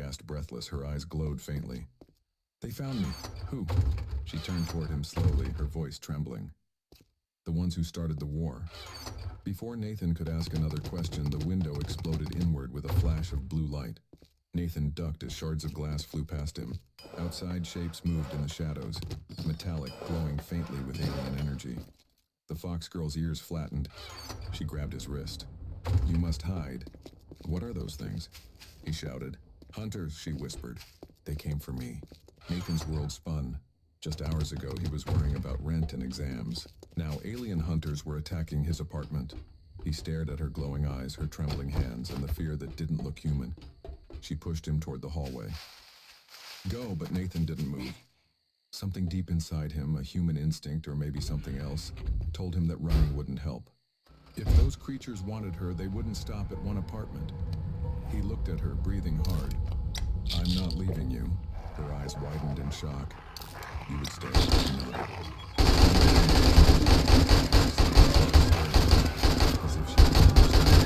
asked, breathless. Her eyes glowed faintly. They found me. Who? She turned toward him slowly, her voice trembling. The ones who started the war. Before Nathan could ask another question, the window exploded inward with a flash of blue light. Nathan ducked as shards of glass flew past him. Outside, shapes moved in the shadows, metallic, glowing faintly with alien energy. The fox girl's ears flattened. She grabbed his wrist. You must hide. What are those things? He shouted. Hunters, she whispered. They came for me. Nathan's world spun. Just hours ago, he was worrying about rent and exams. Now, alien hunters were attacking his apartment. He stared at her glowing eyes, her trembling hands, and the fear that didn't look human. She pushed him toward the hallway. Go, but Nathan didn't move. Something deep inside him, a human instinct or maybe something else, told him that running wouldn't help. If those creatures wanted her, they wouldn't stop at one apartment. He looked at her, breathing hard. I'm not leaving you. Her eyes widened in shock. You would stay. She nodded. As if she didn't understand.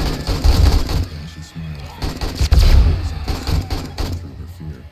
Then she smiled faintly. Something through her fear.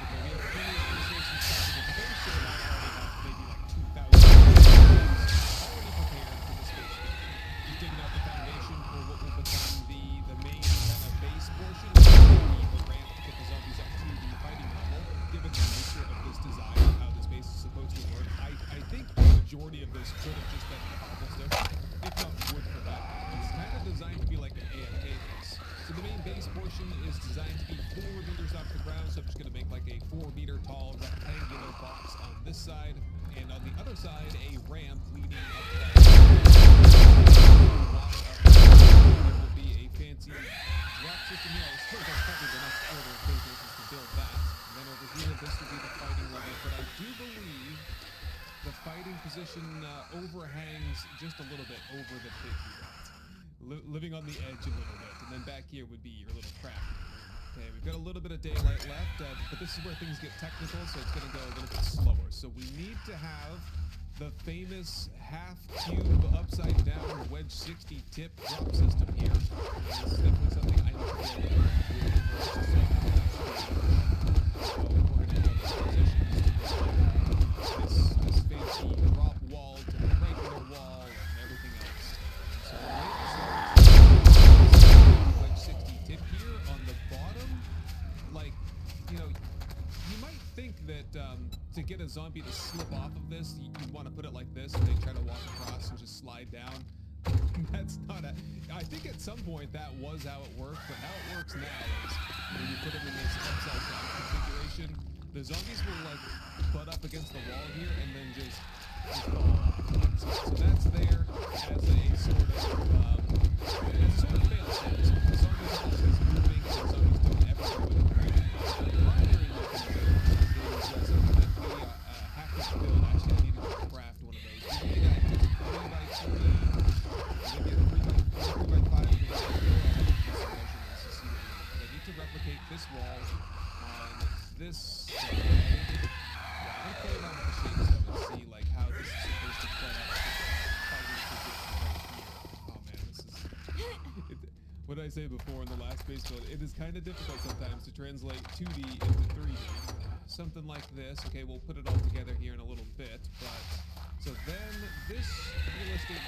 Okay, we have plenty of resources back in the base ship. I already have maybe like 2,000 already prepared for the space station. Just digging out the foundation for what will become the main kind of base portion. The ramp to get the zombies up to the fighting level. Given the nature of this design and how this base is supposed to work, I think the majority of this could have just been cobblestone, if not wood for that. It's kind of designed to be like an AFK base. So the main base portion is designed to be 4 meters off the ground, so I'm just going to make like a 4-meter tall rectangular box on this side, and on the other side a ramp leading up that. There will be a fancy drop system here. I suppose that's probably the next order of business is to build that. And then over here, this will be the fighting level, but I do believe the fighting position overhangs just a little bit over the pit here. Living on the edge a little bit, and then back here would be your little crafting room. Okay, we've got a little bit of daylight left, but this is where things get technical, so it's going to go a little bit slower. So we need to have the famous half-cube upside-down wedge 60 tip drop system here. This is definitely something I need to be able to do. So we're going to have this position this fancy drop wall to the regular wall and everything else. So wedge 60 tip here on the bottom, like, you know, you might think that to get a zombie to slip off of this, you'd want to put it like this and they try to walk across and just slide down. That's not a... I think at some point that was how it worked, but how it works now is when you put them in this upside down configuration, the zombies will like butt up against the wall here and then just fall off. So that's there as a sort of fail safe. So the zombies are always moving and the zombies don't ever go in the ground. The primary mechanism is something that we have to build. Actually, I need to craft one of those. We need a 3x3, maybe a 3x5. I need to replicate this wall on this. I'm gonna play around with the shapes though and see like how this is supposed to play out. Fighting position right here. Oh man, this is. What did I say before in the last base build? It is kind of difficult sometimes to translate 2D into 3D. Something like this. Okay, we'll put it all together here in a little bit, but so then this real estate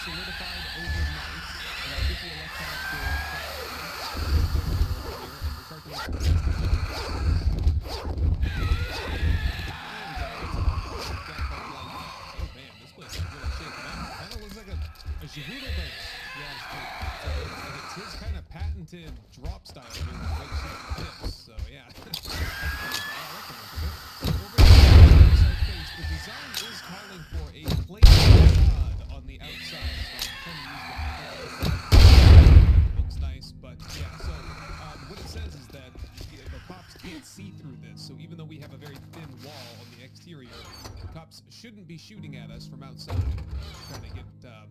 solidified overnight, and I think the electronic door and start to look oh man, this place is really shaking up. Kind of looks like a Shibudo base. Yeah, it's his kind of patented drop style here with white tips. So yeah, the design is calling for a plate facade on the outside. So I'm trying to use the looks nice, but yeah. So what it says is that the cops can't see through this. So even though we have a very thin wall on the exterior, the cops shouldn't be shooting at us from outside. Just trying to get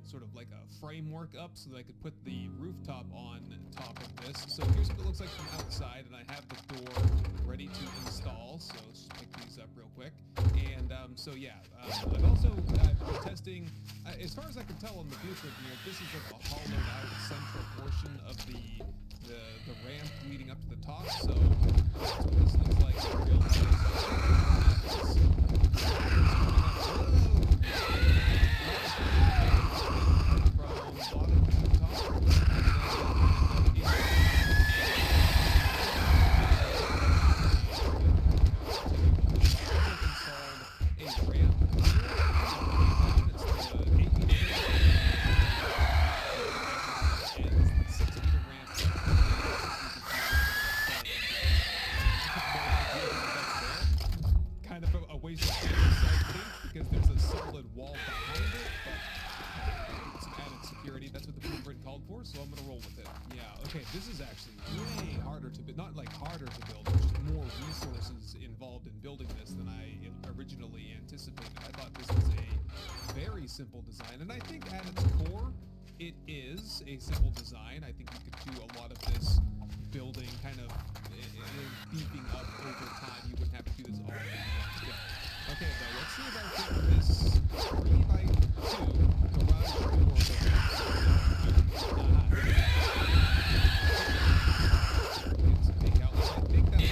sort of like a framework up so that I could put the rooftop on top of this. So here's what it looks like from outside, and I have the door ready to install. So let's just pick these up real quick. And so yeah, I've also been testing, as far as I can tell on the blueprint here, this is like a hollowed out central portion of the ramp leading up to the top. So that's what this looks like in real time. Because there's a solid wall behind it, but some added security. That's what the blueprint called for, so I'm gonna roll with it. Yeah, okay, this is actually way harder to build. Not like harder to build, but just more resources simple design. And I think at its core, it is a simple design. I think you could do a lot of this building kind of beefing up over time. You wouldn't have to do this all at once go. Okay, though, let's see if I get this 3x2 garage door It's a big outlet. I think that's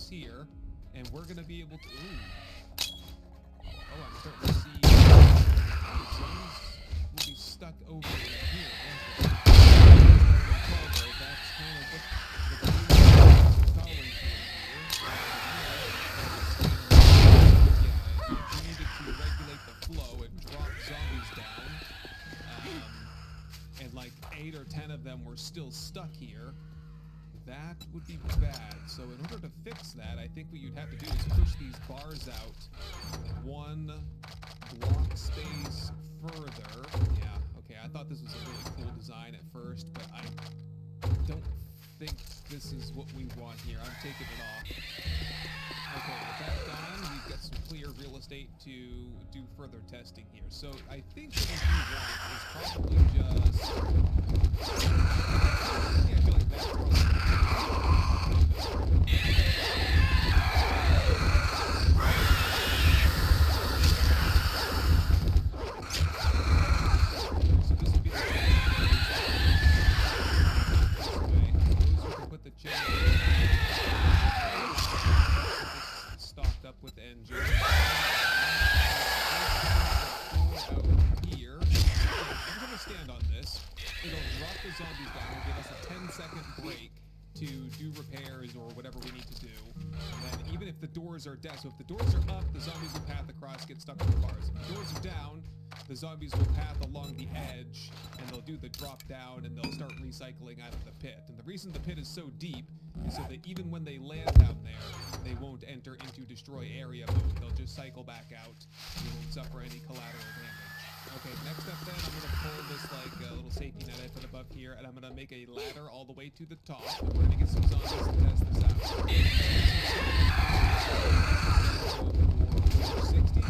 here, and we're gonna be able to. Oh, I'm starting to see zombies will be stuck over here. That's kind of what the following here. Yeah, we needed to regulate the flow and drop zombies down, and like 8 or 10 of them were still stuck here. That would be bad. So in order to fix that, I think what you'd have to do is push these bars out 1 block space further. Yeah, okay, I thought this was a really cool design at first, but I don't think this is what we want here. I'm taking it off. Okay, with that done, we've got some clear real estate to do further testing here. So I think what we want is probably just... Yeah, I feel like that's probably... So this would be the put the stocked up with engine. Out here, I'm gonna stand on this. It'll drop the zombies down and give us a 10-second break to do repairs or whatever we need to do. And then even if the doors are down, so if the doors are up, the zombies will path across, get stuck on the bars. If the doors are down, the zombies will path along the edge, and they'll do the drop down, and they'll start recycling out of the pit. And the reason the pit is so deep is so that even when they land down there, they won't enter into destroy area mode. They'll just cycle back out. You won't suffer any collateral damage. Okay, next up then, I'm gonna pull this like little safety net I put above here, and I'm gonna make a ladder all the way to the top. We're gonna get some zombies to test this out. 60,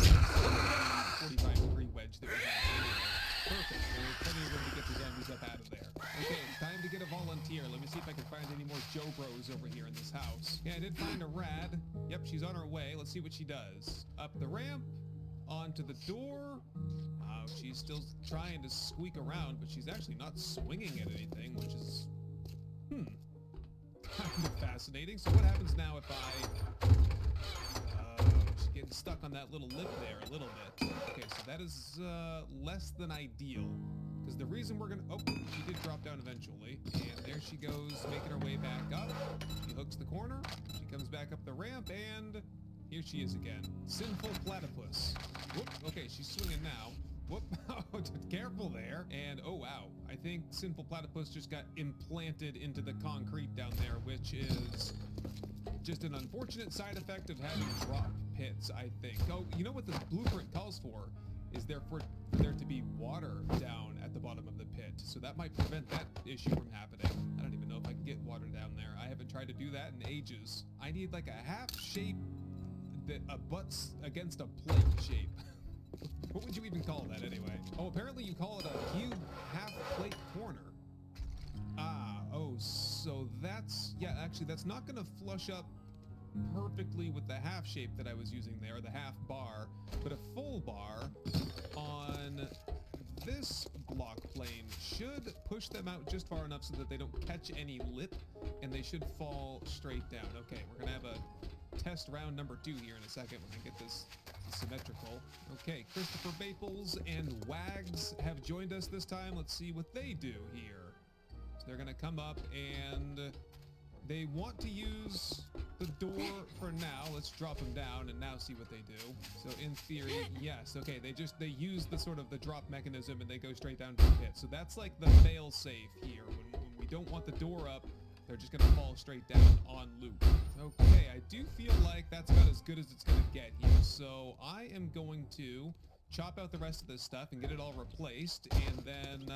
45-degree wedge that we have. Perfect. There's plenty of room to get the zombies up out of there. Okay, time to get a volunteer. Let me see if I can find any more Joe Bros over here in this house. Yeah, I did find a rad. Yep, she's on her way. Let's see what she does. Up the ramp, onto the door. She's still trying to squeak around, but she's actually not swinging at anything, which is, kind of fascinating. So what happens now if I, she's getting stuck on that little lip there a little bit. Okay, so that is, less than ideal. Because the reason we're gonna, she did drop down eventually. And there she goes, making her way back up. She hooks the corner, she comes back up the ramp, and here she is again. Sinful platypus. Whoop, okay, she's swinging now. Whoop, careful there. And oh wow, I think Sinful Platypus just got implanted into the concrete down there, which is just an unfortunate side effect of having drop pits, I think. Oh, you know what the blueprint calls for? Is there for there to be water down at the bottom of the pit. So that might prevent that issue from happening. I don't even know if I can get water down there. I haven't tried to do that in ages. I need like a half shape that abuts against a plate shape. What would you even call that anyway? Oh, apparently you call it a cube half-plate corner. Oh, so that's, yeah, actually that's not gonna flush up perfectly with the half shape that I was using there, the half bar, but a full bar on this block plane should push them out just far enough so that they don't catch any lip and they should fall straight down. Okay, we're gonna have a test round number 2 here in a second. We're gonna get this symmetrical. Okay, Christopher Maples and Wags have joined us this time. Let's see what they do here. So they're gonna come up and they want to use the door for now. Let's drop them down and now see what they do. So in theory, yes. Okay, they use the sort of the drop mechanism and they go straight down to the pit. So that's like the fail safe here. When we don't want the door up, they're just gonna fall straight down on loop. Okay, I do feel like that's about as good as it's gonna get here. So I am going to chop out the rest of this stuff and get it all replaced, and then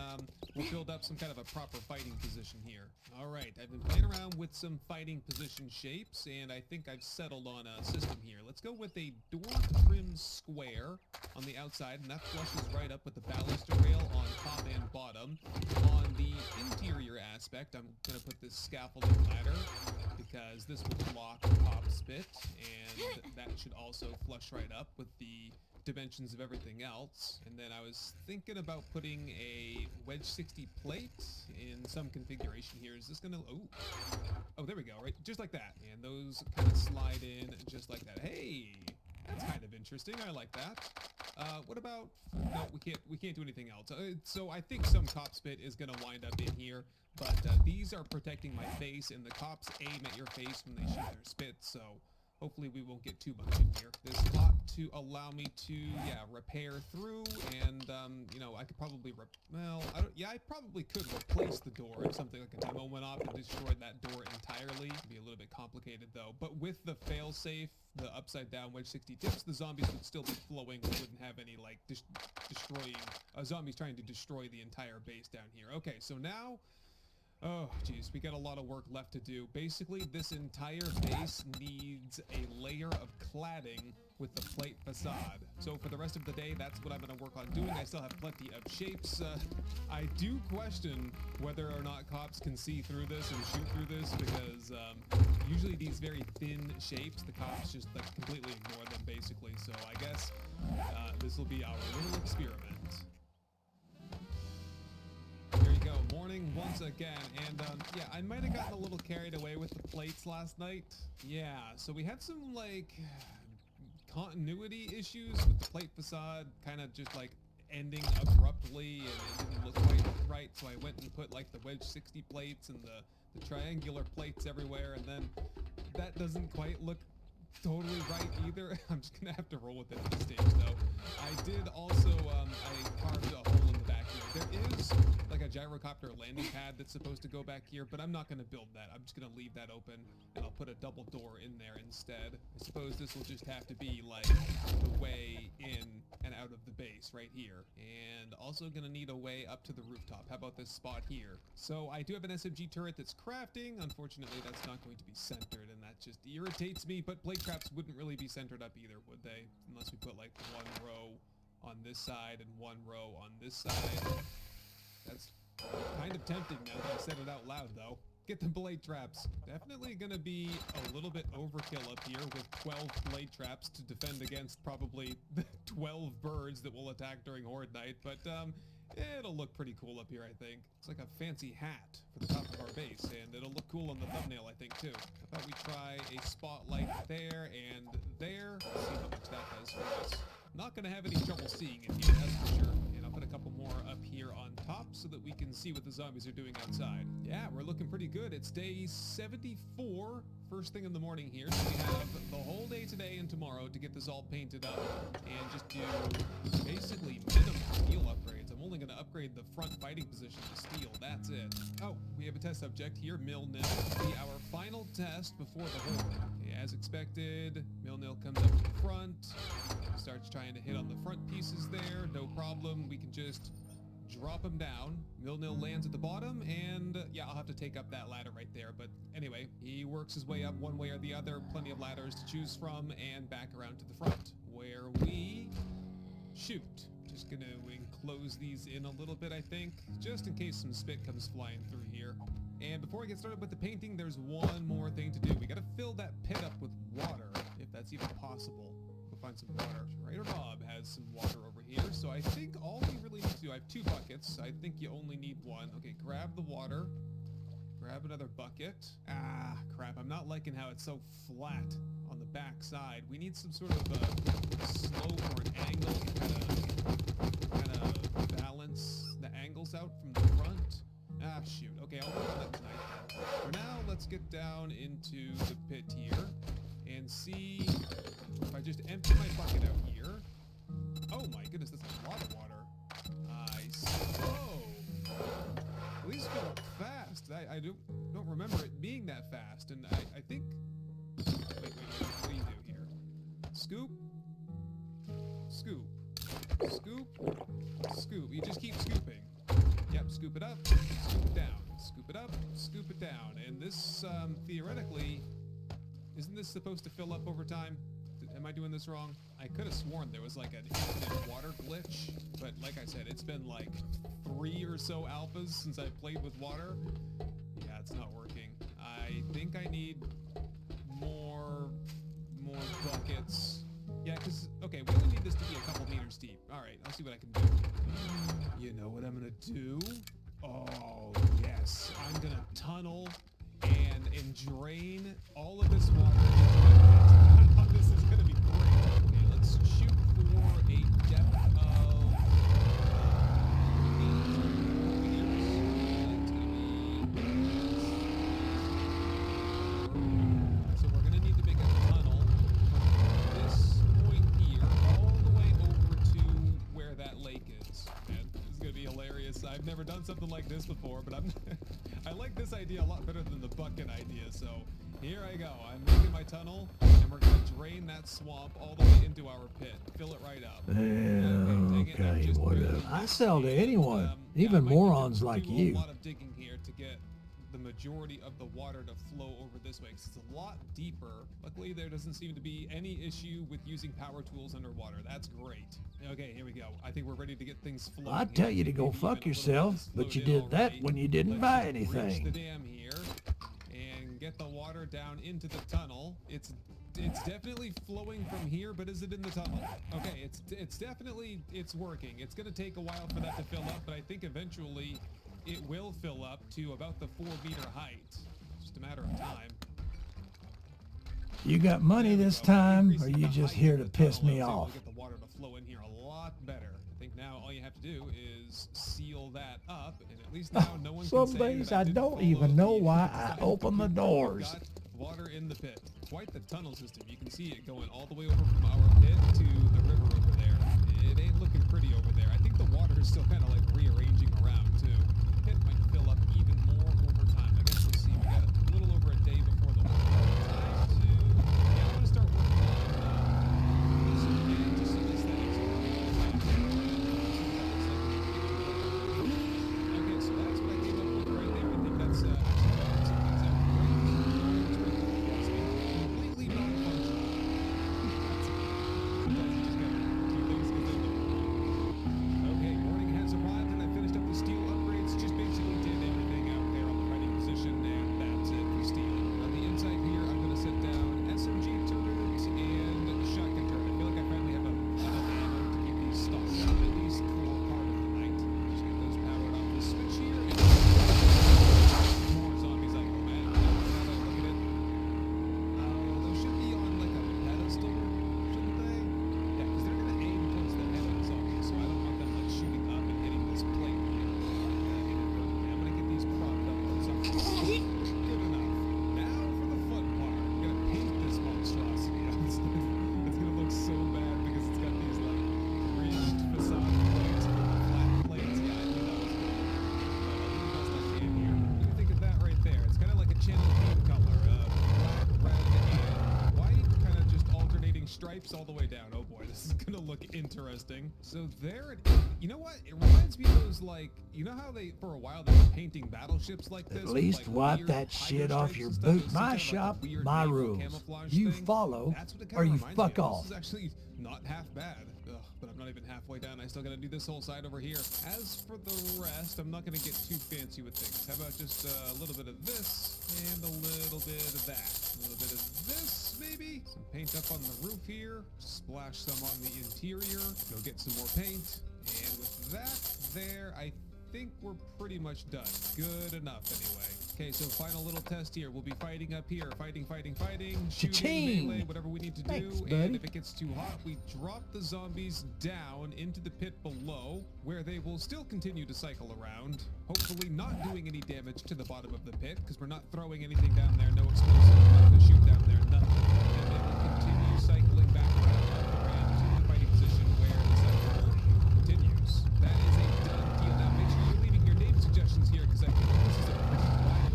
we'll build up some kind of a proper fighting position here. All right, I've been playing around with some fighting position shapes, and I think I've settled on a system here. Let's go with a door trim square on the outside, and that flushes right up with the baluster rail on top and bottom. On the interior aspect, I'm going to put this scaffolding ladder because this will block top spit, and that should also flush right up with the dimensions of everything else. And then I was thinking about putting a wedge 60 plate in some configuration here. Is this gonna, oh, there we go, right, just like that, and those kind of slide in just like that. Hey, that's kind of interesting. I like that. What about, no, we can't do anything else. So I think some cop spit is gonna wind up in here, but these are protecting my face, and the cops aim at your face when they shoot their spit, so hopefully we won't get too much in here. This ought to allow me to, repair through, and, you know, I could probably, I probably could replace the door if something like a demo went off and destroyed that door entirely. It'd be a little bit complicated, though. But with the fail-safe, the upside-down wedge 60 tips, the zombies would still be flowing. We wouldn't have any, like, destroying, zombies trying to destroy the entire base down here. Okay, so now, oh, geez, we got a lot of work left to do. Basically, this entire base needs a layer of cladding with the plate facade. So for the rest of the day, that's what I'm going to work on doing. I still have plenty of shapes. I do question whether or not cops can see through this and shoot through this, because usually these very thin shapes, the cops just like completely ignore them, basically. So I guess this will be our little experiment. There you go, morning once again, and yeah, I might have gotten a little carried away with the plates last night. Yeah, so we had some like continuity issues with the plate facade, kind of just like ending abruptly, and it didn't look quite right, so I went and put like the wedge 60 plates and the triangular plates everywhere, and then that doesn't quite look totally right either. I'm just gonna have to roll with it at this stage, though. I did also, I carved a hole in the back here. There is like a gyrocopter landing pad that's supposed to go back here, but I'm not gonna build that. I'm just gonna leave that open, and I'll put a double door in there instead. I suppose this will just have to be like the way in and out of the base right here, and also gonna need a way up to the rooftop. How about this spot here? So I do have an SMG turret that's crafting. Unfortunately, that's not going to be centered, and that just irritates me, but plate traps wouldn't really be centered up either, would they? Unless we put like one row on this side and one row on this side. That's kind of tempting now that I said it out loud, though. Get the blade traps. Definitely gonna be a little bit overkill up here with 12 blade traps to defend against probably 12 birds that will attack during horde night, but it'll look pretty cool up here, I think. It's like a fancy hat for the top of our base, and it'll look cool on the thumbnail, I think, too. How about we try a spotlight there and there? See how much that does for us. Not gonna have any trouble seeing it here, that's for sure. And I'll put a couple more up here on top so that we can see what the zombies are doing outside. Yeah, we're looking pretty good. It's day 74, first thing in the morning here. So we have the whole day today and tomorrow to get this all painted up and just do basically minimum steel upgrades. I'm only going to upgrade the front fighting position to steel. That's it. Oh, we have a test subject here, Mil-Nil. Be our final test before the horde. Okay, as expected, Mil-Nil comes up to the front, starts trying to hit on the front pieces there. No problem. We can just drop him down. Mil-Nil lands at the bottom, and yeah, I'll have to take up that ladder right there. But anyway, he works his way up one way or the other. Plenty of ladders to choose from, and back around to the front, where we shoot. Just gonna enclose these in a little bit, I think, just in case some spit comes flying through here. And before I get started with the painting, there's one more thing to do. We gotta fill that pit up with water, if that's even possible. Go find some water. Raider Bob has some water over here, so I think all we really need to do, I have 2 buckets. I think you only need 1. Okay, grab the water. Grab another bucket. Ah, crap. I'm not liking how it's so flat on the back side. We need some sort of a slope or an angle to kind of balance the angles out from the front. Ah, shoot. Okay, I'll work on that tonight. For now, let's get down into the pit here and see if I just empty my bucket out here. Oh my goodness, that's a lot of water. I see. Whoa! These fill up fast. Because I don't remember it being that fast. And I think... Wait. What do you do here? Scoop. Scoop. Scoop. Scoop. You just keep scooping. Yep, scoop it up, scoop it down. Scoop it up, scoop it down. And this, theoretically, isn't this supposed to fill up over time? Am I doing this wrong? I could have sworn there was like an infinite water glitch, but like I said, it's been like 3 or so alphas since I played with water. Yeah, it's not working. I think I need more buckets. Yeah, because, okay, we only need this to be a couple meters deep. All right, I'll see what I can do. You know what I'm gonna do? Oh, yes. I'm gonna tunnel and drain all of this water into my pit. This is gonna be great. Okay, let's shoot for a depth of 8 meters. So we're gonna need to make a tunnel from this point here all the way over to where that lake is. And this is gonna be hilarious. I've never done something like this before, but I like this idea a lot better than the bucket idea. So here I go. I'm making my tunnel, and we're gonna drain that swamp all the way into our pit. Fill it right up. Okay, whatever. I sell to anyone, even morons like do you. A lot of digging here to get the majority of the water to flow over this way, because it's a lot deeper. Luckily, there doesn't seem to be any issue with using power tools underwater. That's great. Okay, here we go. I think we're ready to get things flowing. I'd tell you to go fuck yourself, but you did that when you didn't buy Reach the anything. dam here and get the water down into the tunnel. It's definitely flowing from here, but is it in the tunnel? Okay, it's definitely working. It's gonna take a while for that to fill up, but I think eventually it will fill up to about the 4-meter height. Just a matter of time. You got money this time, or are you just here to piss me off? Get the water to flow in here a lot better. I think now all you have to do is seal that up, and at least now no one can Some say days that I I didn't don't follow even know the why instructions. I open the doors. Got water in the pit. Quite the tunnel system. You can see it going all the way over from our pit to the river over there. It ain't looking pretty over there. I think the water is still kind of like rearranging around too. The pit might fill up even more over time. I guess we'll see. We got a little over a day before the water time to. Yeah, I'm gonna start working on some and just some aesthetics. Okay, so that's what I came up with right there. I think that's some things out completely non-functional. Sometimes you just gotta do things because they look. Okay, morning has arrived and I finished up the steel upgrades. Just basically did everything out there on the fighting position, and that's it for steel. On the inside here, I'm gonna set down SMG turret and shotgun turret. I feel like I finally have enough ammo to keep these stocked up at least for part of the night. Just get those powered off the switch here. And more zombies I go, man. Now that I look at it, those should be on like a pedestal, shouldn't they? Yeah, because they're gonna aim towards the head of the zombie, so I don't want them like shooting up and hitting this plate here. Inadvertently. I'm gonna get these propped up on something. Good enough. Now for the fun part. I'm gonna paint this monstrosity. It's gonna look so bad because it's got these like ridged facade plates with flat plates. Yeah, I knew that was good. But I'll do the best I can here. What do you think of that right there? It's kind of like a channel theme color. Black, red, and white. Kind of just alternating stripes all the way down. Oh boy, this is gonna look interesting. So there it is. You know what? It reminds me of those, like, you know how they, for a while, they were painting battleships like this? At with, least like, wipe weird that shit hydro off stripes your and stuff? boot. It was My kind of like a shop, weird my naval rules. camouflage You thing. follow, That's what it or kinda you reminds me fuck of. off. This is actually not half bad. Ugh, but I'm not even halfway done. I still gotta do this whole side over here. As for the rest, I'm not gonna get too fancy with things. How about just a little bit of this and a little bit of that? A little bit of this, maybe? Some paint up on the roof here. Splash some on the interior. Go get some more paint. And with that there, I think we're pretty much done. Good enough, anyway. Okay, so final little test here. We'll be fighting up here. Fighting, shooting, Cha-ching! melee, whatever we need to Thanks, do. buddy. And if it gets too hot, we drop the zombies down into the pit below, where they will still continue to cycle around, hopefully not doing any damage to the bottom of the pit, because we're not throwing anything down there, no explosives, nothing to shoot down there, nothing. And they will continue cycling back around up the ramp to the fighting position where the cycle continues. That is a done deal. Now make sure you're leaving your name suggestions here, because I feel like this is a pretty flash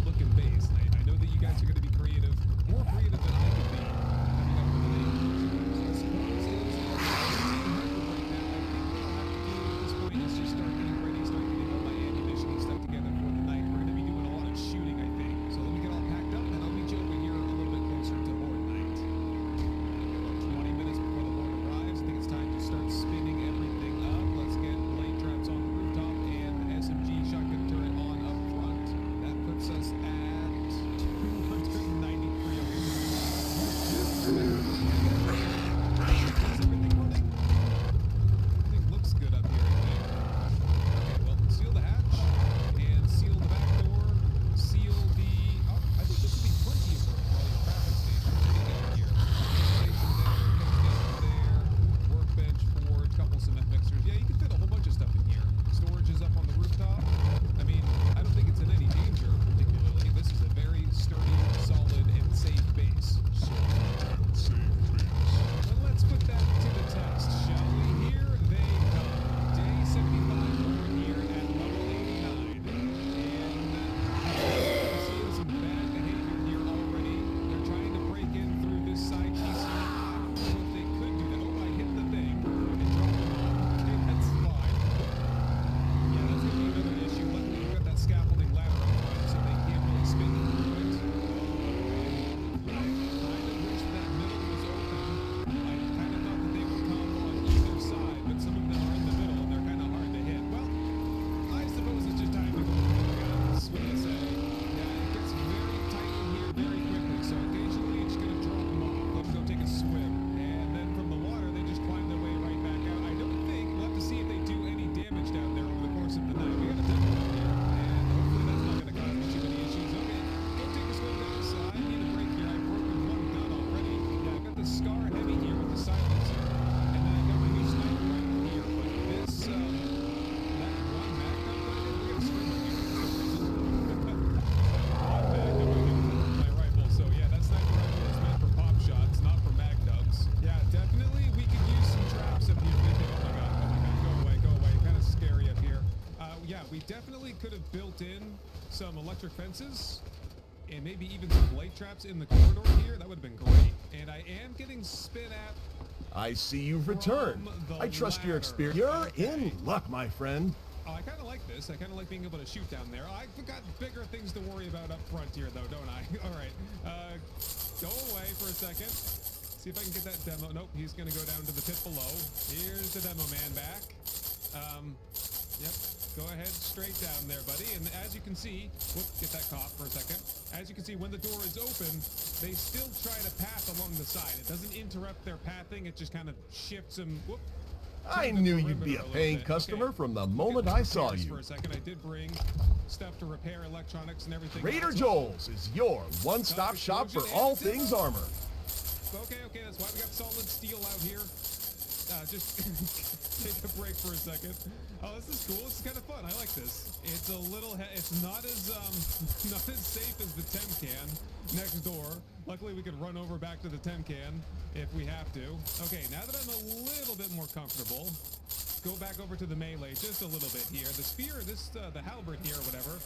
We definitely could have built in some electric fences and maybe even some blade traps in the corridor here. That would have been great. And I am getting spit at. I see you've returned. I trust your experience. You're in luck, my friend. Oh, I kind of like this. I kind of like being able to shoot down there. I've got bigger things to worry about up front here, though, don't I? All right. Go away for a second. See if I can get that demo. Nope, he's going to go down to the pit below. Here's the demo man back. Yep. Go ahead, straight down there, buddy. And as you can see, whoop, get that caught for a second. As you can see, when the door is open, they still try to path along the side. It doesn't interrupt their pathing. It just kind of shifts them. Whoop. I knew you'd be a paying customer from the moment I saw you. For a second, I did bring stuff to repair electronics and everything. Raider Joel's is your one-stop shop for all things armor. Okay, that's why we got solid steel out here. Just take a break for a second. Oh, this is cool. This is kind of fun. I like this. It's a little. It's not as not as safe as the Tem can next door. Luckily, we could run over back to the Tem can if we have to. Okay, now that I'm a little bit more comfortable, go back over to the melee just a little bit here. The spear, the halberd here, or whatever,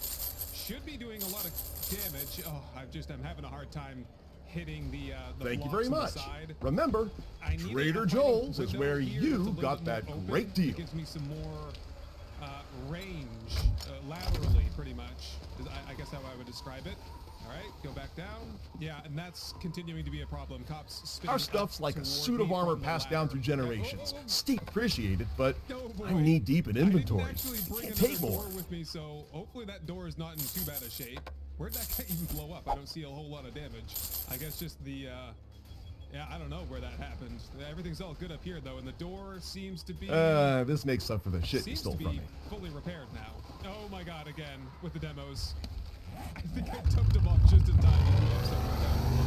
should be doing a lot of damage. Oh, I'm having a hard time hitting the Thank you blocks very on the much. side. Remember, I need Trader a Joel's is window where here you that's a got little that more open. great deal. It gives me some more range, laterally, pretty much. I guess how I would describe it. All right, go back down. Yeah, and that's continuing to be a problem. Cops spinning Our stuff's up like a toward suit me of armor from the passed down ladder. through Yeah, generations. oh, Steve appreciate it, but oh, boy. I'm knee deep in inventory. I didn't actually bring Can't take another more. door with me, so hopefully that door is not in too bad a shape. Where'd that guy even blow up? I don't see a whole lot of damage. I guess just the yeah, I don't know where that happened. Everything's all good up here, though, and the door seems to be... This makes up for the shit you seems stole to be from me. fully repaired now. Oh my god, again, with the demos. I think I took them off just in time to blow up somewhere down below.